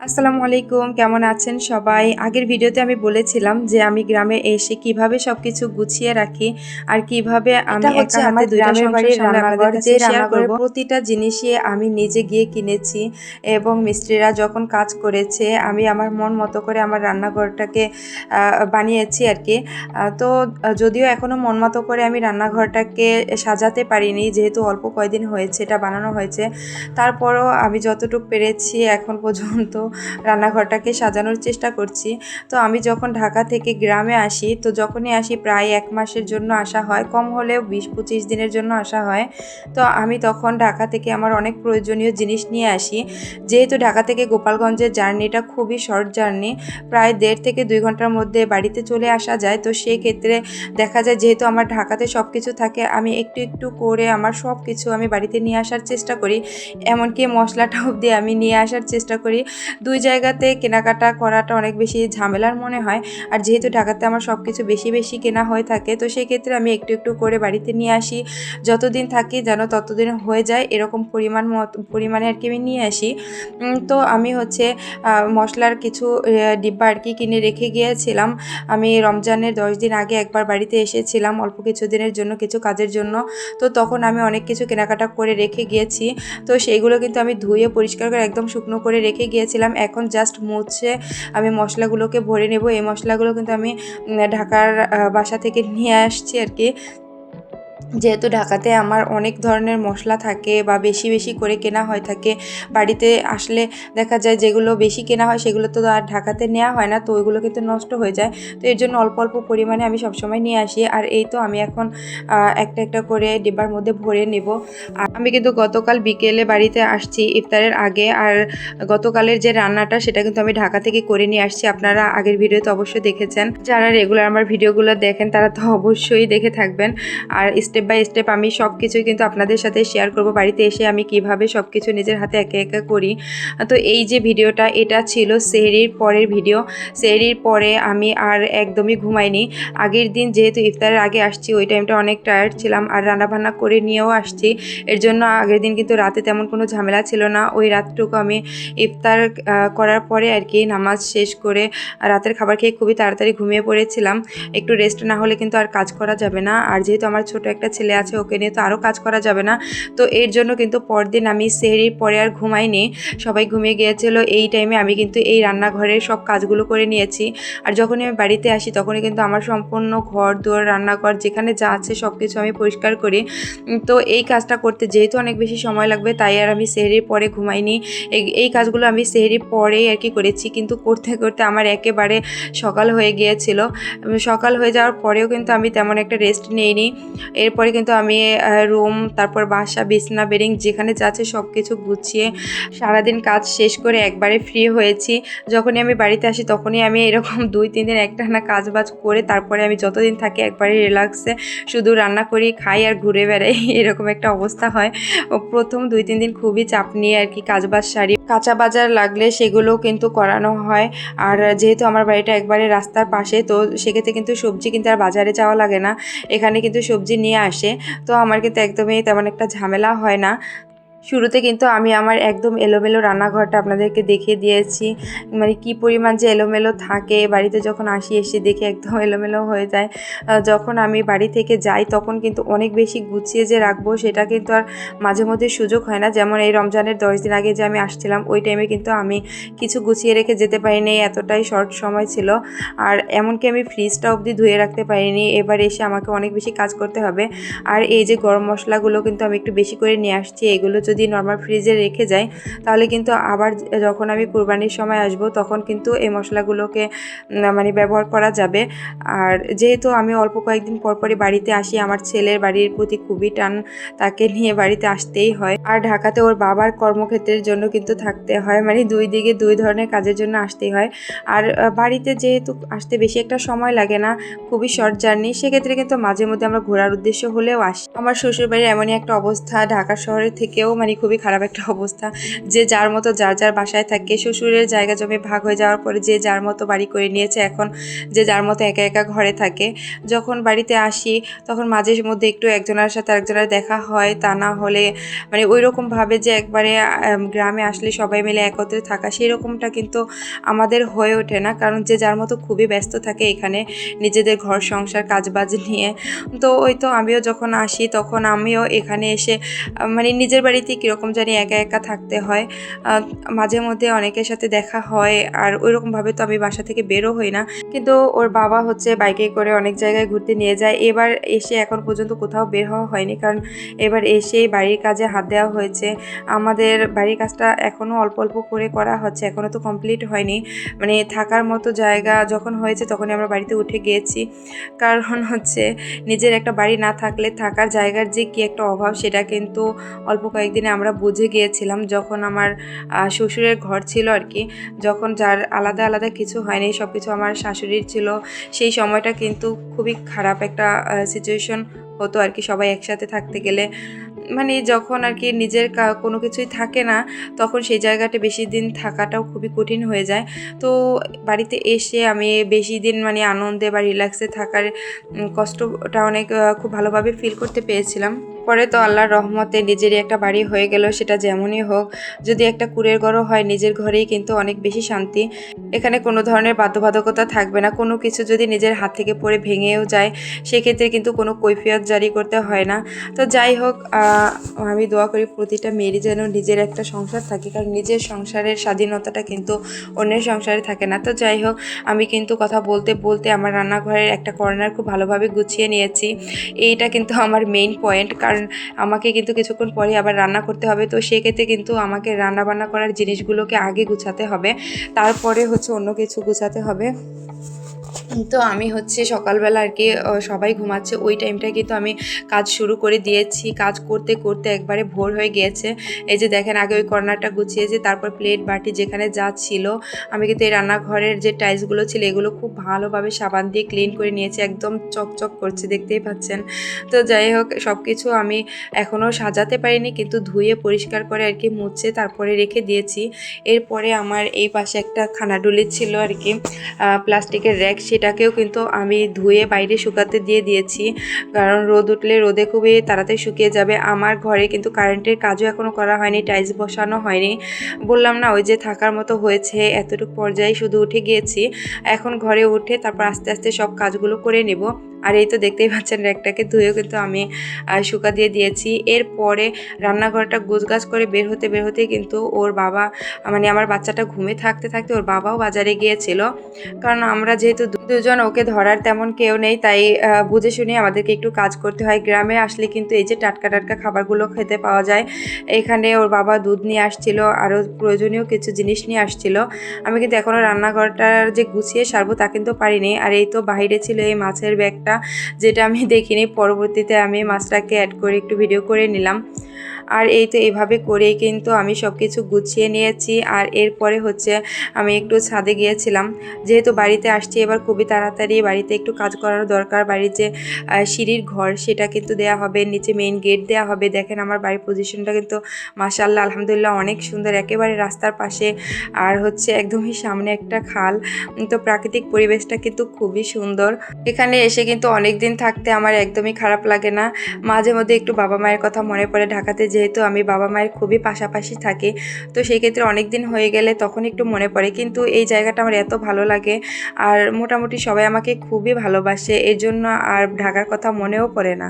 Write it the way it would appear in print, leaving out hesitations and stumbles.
আসসালামু আলাইকুম, কেমন আছেন সবাই? আগের ভিডিওতে আমি বলেছিলাম যে আমি গ্রামে এসে কিভাবে সবকিছু গুছিয়ে রাখি আর কিভাবে এটা আমি হচ্ছে একা হাতে আমার ২ টা গ্রামের সংসার বাড়ির সামলে আপনাদের রান্নাঘর। কাছে যে শেয়ার করব। রান্নাঘরের প্রতিটা জিনিসই আমি নিজে গিয়ে কিনেছি এবং মিস্ত্রিরা যখন কাজ করেছে আমি আমার মন মতো করে আমার রান্নাঘরটাকে বানিয়েছি আরকি। যদিও এখনও মন মতো করে আমি রান্নাঘরটাকে সাজাতে পারিনি, যেহেতু অল্প কয়দিন হয়েছে এটা বানানো হয়েছে। তারপরও আমি যতটুকু পেরেছি এখন পর্যন্ত রান্নাঘরটাকে সাজানোর চেষ্টা করছি। তো আমি যখন ঢাকা থেকে গ্রামে আসি, তো যখনই আসি প্রায় ১ মাসের জন্য আসা হয়, কম হলেও ২০-২৫ দিনের জন্য আসা হয়। তো আমি তখন ঢাকা থেকে আমার অনেক প্রয়োজনীয় জিনিস নিয়ে আসি। যেহেতু ঢাকা থেকে গোপালগঞ্জের জার্নিটা খুবই শর্ট জার্নি, প্রায় ১.৫ থেকে ২ ঘন্টার মধ্যে বাড়িতে চলে আসা যায়। তো সেক্ষেত্রে দেখা যায় যেহেতু আমার ঢাকাতে সব কিছু থাকে, আমি একটু, একটু করে আমার সব কিছু আমি বাড়িতে নিয়ে আসার চেষ্টা করি। এমনকি মশলাটা অবধি আমি নিয়ে আসার চেষ্টা করি। ২ জায়গাতে কেনাকাটা করাটা অনেক বেশি ঝামেলার মনে হয়। আর যেহেতু ঢাকাতে আমার সব কিছু বেশি, বেশি কেনা হয়ে থাকে, তো সেক্ষেত্রে আমি একটু, একটু করে বাড়িতে নিয়ে আসি। যতদিন থাকি যেন ততদিন হয়ে যায় এরকম পরিমাণে আরকি আমি নিয়ে আসি। তো আমি হচ্ছে মসলার কিছু ডিব্বা আরকি কিনে রেখে গিয়েছিলাম। আমি রমজানের ১০ দিন আগে একবার বাড়িতে এসেছিলাম অল্প কিছুদিনের জন্য, কিছু কাজের জন্য। তো তখন আমি অনেক কিছু কেনাকাটা করে রেখে গিয়েছি। তো সেইগুলো কিন্তু আমি ধুয়ে পরিষ্কার করে একদম শুকনো করে রেখে গিয়েছিলাম। এখন জাস্ট মুছে আমি মশলাগুলোকে ভরে নেব। এই মশলাগুলো কিন্তু আমি ঢাকার বাসা থেকে নিয়ে আসছি আরকি। যেহেতু ঢাকাতে আমার অনেক ধরনের মশলা থাকে বা বেশি, বেশি করে কেনা হয়ে থাকে। বাড়িতে আসলে দেখা যায় যেগুলো বেশি কেনা হয় সেগুলো তো আর ঢাকাতে নেওয়া হয় না। তো ওইগুলো কিন্তু নষ্ট হয়ে যায়। তো এর জন্য অল্প, অল্প পরিমাণে আমি সবসময় নিয়ে আসি। আর এই তো আমি এখন একটা, একটা করে ডিব্বার মধ্যে ভরে নেব। আর আমি কিন্তু গতকাল বিকেলে বাড়িতে আসছি ইফতারের আগে। আর গতকালের যে রান্নাটা সেটা কিন্তু আমি ঢাকা থেকে করে নিয়ে আসছি। আপনারা আগের ভিডিওতে অবশ্যই দেখেছেন। যারা রেগুলার আমার ভিডিওগুলো দেখেন তারা তো অবশ্যই দেখে থাকবেন। আর স্টেপ বাই স্টেপ আমি সব কিছুই কিন্তু আপনাদের সাথে শেয়ার করব। বাড়িতে এসে আমি কিভাবে সব কিছু নিজের হাতে একা, একা করি। তো এই যে ভিডিওটা, এটা ছিল সেহরির পরের ভিডিও। সেহরির পরে আমি আর একদমই ঘুমাইনি। আগের দিন যেহেতু ইফতারের আগে আসছি, ওই টাইমটা অনেক টায়ার্ড ছিলাম আর রান্নাবান্না করে নিয়েও আসছি। এর জন্য আগের দিন কিন্তু রাতে তেমন কোনো ঝামেলা ছিল না। ওই রাতটুকু আমি ইফতার করার পরে আরকি নামাজ শেষ করে রাতের খাবার খেয়ে খুবই তাড়াতাড়ি ঘুমিয়ে পড়েছিলাম। একটু রেস্ট না হলে কিন্তু আর কাজ করা যাবে না। আর যেহেতু আমার ছোট একটা ছেলে আছে, ওকে নিয়ে তো আরও কাজ করা যাবে না। তো এর জন্য কিন্তু পরদিন আমি সেহরির পরে আর ঘুমাইনি। সবাই ঘুমিয়ে গিয়েছিল। এই টাইমে আমি কিন্তু এই রান্নাঘরের সব কাজগুলো করে নিয়েছি। আর যখনই আমি বাড়িতে আসি তখনই কিন্তু আমার সম্পূর্ণ ঘর-দুয়ার, রান্নাঘর যেখানে যা আছে সব কিছু আমি পরিষ্কার করি। তো এই কাজটা করতে যেহেতু অনেক বেশি সময় লাগবে, তাই আর আমি সেহরির পরে ঘুমাইনি। এই কাজগুলো আমি সেহরির পরেই আরকি করেছি। কিন্তু করতে, করতে আমার একেবারে সকাল হয়ে গিয়েছিল। সকাল হয়ে যাওয়ার পরেও কিন্তু আমি তেমন একটা রেস্ট নেইনি। এরপরে কিন্তু আমি রুম, তারপর বাসা, বিছানা, বেডিং যেখানে যা আছে সব কিছু গুছিয়ে সারাদিন কাজ শেষ করে একবারে ফ্রি হয়েছি। যখনই আমি বাড়িতে আসি তখনই আমি এরকম ২-৩ দিন একটানা কাজবাজ করে তারপরে আমি যতদিন থাকি একবারে রিল্যাক্সে শুধু রান্না করি, খাই আর ঘুরে বেড়াই এরকম একটা অবস্থা হয়। প্রথম ২-৩ দিন খুবই চাপ নিয়ে আরকি কাজবাজ সারি। কাঁচা বাজার লাগলে সেগুলোও কিন্তু করানো হয়। আর যেহেতু আমার বাড়িটা একবারে রাস্তার পাশে, তো সেক্ষেত্রে কিন্তু সবজি কিনতে আর বাজারে যাওয়া লাগে না। এখানে কিন্তু সবজি নিয়ে আসে। তো আমার কিন্তু একদমই তেমন একটা ঝামেলা হয় না। শুরুতে কিন্তু আমি আমার একদম এলোমেলো রান্নাঘরটা আপনাদেরকে দেখিয়ে দিয়েছি। মানে কি পরিমাণ যে এলোমেলো থাকে, বাড়িতে যখন আসি এসে দেখি একদম এলোমেলো হয়ে যায়। যখন আমি বাড়ি থেকে যাই তখন কিন্তু অনেক বেশি গুছিয়ে যে রাখবো সেটা কিন্তু আর মাঝে মধ্যে সুযোগ হয় না। যেমন এই রমজানের ১০ দিন আগে যে আমি আসছিলাম ওই টাইমে কিন্তু আমি কিছু গুছিয়ে রেখে যেতে পারিনি, এতটাই শর্ট সময় ছিল। আর এমনকি আমি ফ্রিজটা অবধি ধুয়ে রাখতে পারিনি। এবার এসে আমাকে অনেক বেশি কাজ করতে হবে। আর এই যে গরম মশলাগুলো কিন্তু আমি একটু বেশি করে নিয়ে আসছি। এগুলো যদি নরমাল ফ্রিজে রেখে যাই তাহলে কিন্তু আবার যখন আমি কুরবানির সময় আসব তখন কিন্তু এই মশলাগুলোকে মানে ব্যবহার করা যাবে। আর যেহেতু আমি অল্প কয়েকদিন পর পরই বাড়িতে আসি, আমার ছেলের বাড়ির প্রতি খুবই টান, তাকে নিয়ে বাড়িতে আসতেই হয়। আর ঢাকাতে ওর বাবার কর্মক্ষেত্রের জন্য কিন্তু থাকতে হয়, মানে দুই দিকে দুই ধরনের কাজের জন্য আসতেই হয়। আর বাড়িতে যেহেতু আসতে বেশি একটা সময় লাগে না, খুবই শর্ট জার্নি, সেক্ষেত্রে কিন্তু মাঝে মধ্যে আমরা ঘোরার উদ্দেশ্য হলেও আসি। আমার শ্বশুরবাড়ির এমনই একটা অবস্থা, ঢাকা শহরের থেকেও মানে খুবই খারাপ একটা অবস্থা, যে যার মতো যার যার বাসায় থাকে। শ্বশুরের জায়গা জমি ভাগ হয়ে যাওয়ার পরে যে যার মতো বাড়ি করে নিয়েছে, এখন যে যার মতো একা একা ঘরে থাকে। যখন বাড়িতে আসি তখন মাঝে মধ্যে একটু একজনের সাথে আরেকজনের দেখা হয়, তা না হলে মানে ওই রকমভাবে যে একবারে গ্রামে আসলে সবাই মিলে একত্রে থাকা সেই রকমটা কিন্তু আমাদের হয়ে ওঠে না, কারণ যে যার মতো খুবই ব্যস্ত থাকে এখানে নিজেদের ঘর সংসার কাজবাজ নিয়ে। তো ওই তো আমিও যখন আসি তখন আমিও এখানে এসে মানে নিজের বাড়িতে কীরকম জানি একা একা থাকতে হয়। মাঝে মধ্যে অনেকের সাথে দেখা হয়, আর ওইরকমভাবে তো আমি বাসা থেকে বেরো হই না, কিন্তু ওর বাবা হচ্ছে বাইকে করে অনেক জায়গায় ঘুরতে নিয়ে যায়। এবার এসে এখন পর্যন্ত কোথাও বের হওয়া হয়নি, কারণ এবার এসেই বাড়ির কাজে হাত দেওয়া হয়েছে। আমাদের বাড়ির কাজটা এখনও অল্প অল্প করে করা হচ্ছে, এখনও তো কমপ্লিট হয়নি। মানে থাকার মতো জায়গা যখন হয়েছে তখনই আমরা বাড়িতে উঠে গিয়েছি, কারণ হচ্ছে নিজের একটা বাড়ি না থাকলে থাকার জায়গার যে কী একটা অভাব সেটা কিন্তু অল্প কয়েকদিনে আমরা বুঝে গিয়েছিলাম, যখন আমার শ্বশুরের ঘর ছিল আর কি। যখন যার আলাদা আলাদা কিছু হয়নি, সব কিছু আমার শাশুড়ির ছিল, সেই সময়টা কিন্তু খুবই খারাপ একটা সিচুয়েশন হতো আর কি, সবাই একসাথে থাকতে গেলে। মানে যখন আর কি নিজের কোনো কিছুই থাকে না, তখন সেই জায়গাটা বেশি দিন থাকাটাও খুবই কঠিন হয়ে যায়। তো বাড়িতে এসে আমি বেশি দিন মানে আনন্দে বা রিল্যাক্সে থাকার কষ্টটা অনেক খুব ভালোভাবে ফিল করতে পেরেছিলাম। পরে তো আল্লাহর রহমতে নিজেরই একটা বাড়ি হয়ে গেল, সেটা যেমনই হোক। যদি একটা কুঁড়ের ঘরও হয়, নিজের ঘরেই কিন্তু অনেক বেশি শান্তি। এখানে কোনো ধরনের বাধ্যবাধকতা থাকবে না, কোনো কিছু যদি নিজের হাত থেকে পড়ে ভেঙেও যায় সেক্ষেত্রে কিন্তু কোনো কৈফিয়ত জারি করতে হয় না। তো যাই হোক, আমি দোয়া করি প্রতিটা মেয়েরই যেন নিজের একটা সংসার থাকে, কারণ নিজের সংসারের স্বাধীনতাটা কিন্তু অন্যের সংসারে থাকে না। তো যাই হোক, আমি কিন্তু কথা বলতে বলতে আমার রান্নাঘরের একটা কর্নার খুব ভালোভাবে গুছিয়ে নিয়েছি। এইটা কিন্তু আমার মেইন পয়েন্ট, কারণ আমাকে কিন্তু কিছুক্ষণ পরে আবার রান্না করতে হবে। তো সেক্ষেত্রে কিন্তু আমাকে রান্না বান্না করার জিনিসগুলোকে আগে গুছাতে হবে, তারপরে হচ্ছে অন্য কিছু গুছাতে হবে। তো আমি হচ্ছে সকালবেলা আর কি সবাই ঘুমাচ্ছে ওই টাইমটায় কিন্তু আমি কাজ শুরু করে দিয়েছি। কাজ করতে করতে একবারে ভোর হয়ে গিয়েছে। এই যে দেখেন, আগে ওই কর্নারটা গুছিয়েছি, তারপর প্লেট বাটি যেখানে যা ছিল আমি কিন্তু এই রান্নাঘরের যে টাইলসগুলো ছিল এগুলো খুব ভালোভাবে সাবান দিয়ে ক্লিন করে নিয়েছি, একদম চকচক করছে, দেখতেই পাচ্ছেন। তো যাই হোক, সব কিছু আমি এখনও সাজাতে পারিনি, কিন্তু ধুয়ে পরিষ্কার করে আর কি মুছে তারপরে রেখে দিয়েছি। এরপরে আমার এই পাশে একটা খানাডুলি ছিল আর কি, প্লাস্টিকের র্যাক, সেটাকেও কিন্তু আমি ধুয়ে বাইরে শুকাতে দিয়ে দিয়েছি, কারণ রোদ উঠলে রোদে খুবই তাড়াতাড়ি শুকিয়ে যাবে। আমার ঘরে কিন্তু কারেন্টের কাজও এখনও করা হয়নি, টাইলস বসানো হয়নি। বললাম না, ওই যে থাকার মতো হয়েছে এতটুকু পর্যায়ে শুধু উঠে গিয়েছি। এখন ঘরে উঠে তারপর আস্তে আস্তে সব কাজগুলো করে নেব। আর এই তো দেখতেই পাচ্ছেন, র্যাকটাকে ধুয়েও কিন্তু আমি শুকা দিয়ে দিয়েছি। এরপরে রান্নাঘরটা গোছগাছ করে বের হতে কিন্তু ওর বাবা, মানে আমার বাচ্চাটা ঘুমে থাকতে থাকতে ওর বাবাও বাজারে গিয়েছিল, কারণ আমরা যেহেতু দুজন, ওকে ধরার তেমন কেউ নেই, তাই বুঝে শুনে আমাদেরকে একটু কাজ করতে হয়। গ্রামে আসলে কিন্তু এই যে টাটকা টাটকা খাবারগুলো খেতে পাওয়া যায়। এখানে ওর বাবা দুধ নিয়ে আসছিল, আরও প্রয়োজনীয় কিছু জিনিস নিয়ে আসছিল। আমি কিন্তু এখনও রান্নাঘরটার যে গুছিয়ে সারবো তা কিন্তু পারিনি। আর এই তো বাইরে ছিল এই মাছের ব্যাগটা, যেটা আমি দেখিনি, পরবর্তীতে আমি মাছটাকে অ্যাড করে একটু ভিডিও করে নিলাম। আর এই তো এভাবে করেই কিন্তু আমি সব কিছু গুছিয়ে নিয়েছি। আর এরপরে হচ্ছে আমি একটু ছাদে গিয়েছিলাম, যেহেতু বাড়িতে আসছি এবার খুবই তাড়াতাড়ি বাড়িতে একটু কাজ করার দরকার। বাড়ির যে সিঁড়ির ঘর সেটা কিন্তু দেয়া হবে, নিচে মেইন গেট দেওয়া হবে। দেখেন আমার বাড়ির পজিশনটা কিন্তু মাশাআল্লাহ আলহামদুলিল্লাহ অনেক সুন্দর, একেবারে রাস্তার পাশে, আর হচ্ছে একদমই সামনে একটা খাল। তো প্রাকৃতিক পরিবেশটা কিন্তু খুবই সুন্দর। এখানে এসে কিন্তু অনেক দিন থাকতে আমার একদমই খারাপ লাগে না। মাঝে মধ্যে একটু বাবা মায়ের কথা মনে পড়ে, ঢাকাতে যেহেতু আমি বাবা মায়ের খুবই পাশাপাশি থাকি, তো সেই ক্ষেত্রে অনেক দিন হয়ে গেলে তখন একটু মনে পড়ে। কিন্তু এই জায়গাটা আমার এত ভালো লাগে, আর মোটামুটি সবাই আমাকে খুবই ভালোবাসে, এর জন্য আর ঢাকার কথা মনেও পড়ে না।